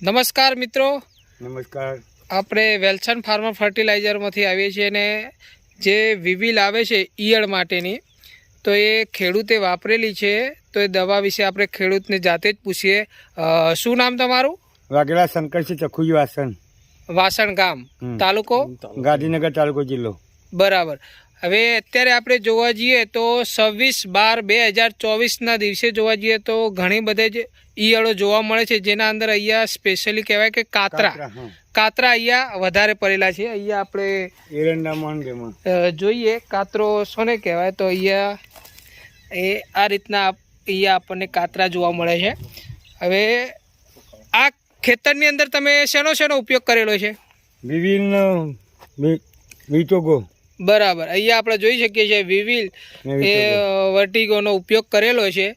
નમસ્કાર મિત્રો, નમસ્કાર. આપણે વેલસન ફાર્મર ફર્ટિલાઇઝરમાંથી આવીએ છીએ અને જે વિવિલ આવે છે ઈયળ માટેની, તો એ ખેડૂતે વાપરેલી છે. તો એ દવા વિશે આપણે ખેડૂતને જાતે જ પૂછીએ. શું નામ તમારું? વાઘેલા શંકરસિંહ ચખુજી વાસણ, વાસણ ગામ, તાલુકો ગાંધીનગર, તાલુકો જિલ્લો. બરાબર. હવે અત્યારે આપણે જોવા જઈએ તો 26/12/2024ના દિવસે જોવા જઈએ તો ઘણી બધે જ ઈયળો જોવા મળે છે, જેના અંદર અહીંયા સ્પેશિયલી કહેવાય કે કાતરા અહીંયા વધારે પડેલા છે. અહીંયા આપણે જોઈએ કાતરો શોને કહેવાય, તો અહીંયા એ આ રીતના અહીંયા આપણને કાતરા જોવા મળે છે. હવે આ ખેતરની અંદર તમે શેનો ઉપયોગ કરેલો છે? વિટોગો. બરાબર. અહીંયા આપણે જોઈ શકીએ છીએ વિવિલ એ વર્ટિગોનો ઉપયોગ કરેલો છે,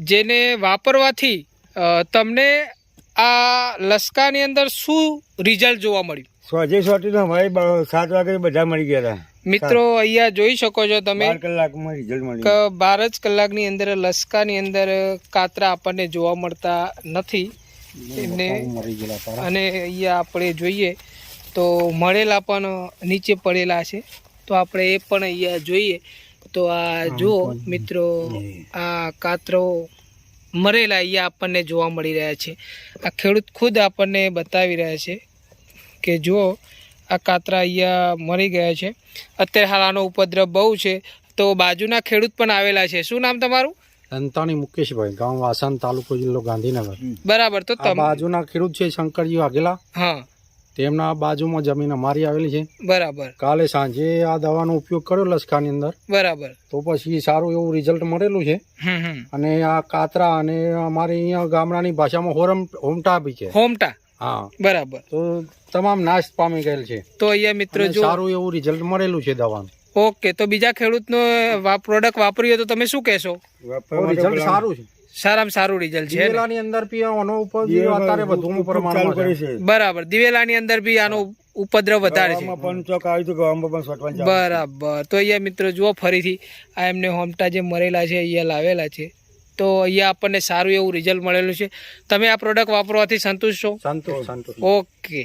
જેને વાપરવાથી તમને આ લસકાની અંદર શું રિઝલ્ટ જોવા મળ્યું? 7 વાગે બધા મળી ગયા હતા મિત્રો. અહીંયા જોઈ શકો છો તમે 12 કલાકમાં રિઝલ્ટ મળ્યું. 12 જ કલાકની અંદર લસકાની અંદર કાતરા આપણને જોવા મળતા નથી એમને. અને અહીંયા આપણે જોઈએ તો મળેલા પણ નીચે પડેલા છે. તો આપણે એ પણ અહીંયા જોઈએ તો આ જુઓ મિત્રો, આ કાતરો મરેલા અહીંયા આપણને જોવા મળી રહ્યા છે. આ ખેડૂત ખુદ આપણને બતાવી રહ્યા છે કે જુઓ આ કાતરા અહીંયા મરી ગયા છે. અત્યારે હાલ આનો ઉપદ્રવ બહુ છે. તો બાજુના ખેડૂત પણ આવેલા છે. શું નામ તમારું? અંતાણી મુકેશભાઈ, ગામ વાસણ, તાલુકો જિલ્લો ગાંધીનગર. બરાબર. તો બાજુના ખેડૂત છે શંકરજી વાઘેલા. હા, તેમના બાજુમાં જમીન અમારી આવેલી છે. બરાબર. કાલે સાંજે આ દવાનો ઉપયોગ કર્યો લસકાની અંદર. બરાબર. તો પછી સારું એવું રિઝલ્ટ મળેલું છે. અને આ કાતરા અને અમારે અહીંયા ગામડાની ભાષામાં હોમટા બી છે. હોમટા. હા, બરાબર. તો તમામ નાશ પામી ગયેલ છે. તો અહીંયા મિત્રો જો સારું એવું રિઝલ્ટ મળેલું છે દવાનું. ઓકે. તો બીજા ખેડૂતનો પ્રોડક્ટ વાપર્યું હોય તો તમે શું કહેશો? રિઝલ્ટ સારું છે, સારામાં સારું રિઝલ્ટ છે. દિવેલાની અંદર બી આનો ઉપદ્રવ અત્યારે વધુ પ્રમાણમાં છે. બરાબર. દિવેલાની અંદર બી આનો ઉપદ્રવ વધારે છે. બરાબર. તો અહીંયા મિત્રો જુઓ ફરીથી આ એમને હોમટા જે મરેલા છે અહીંયા લાવેલા છે. તો અહીંયા આપણને સારું એવું રિઝલ્ટ મળેલું છે. તમે આ પ્રોડક્ટ વાપરવાથી સંતુષ્ટ છો? સંતુષ્ટ. ઓકે.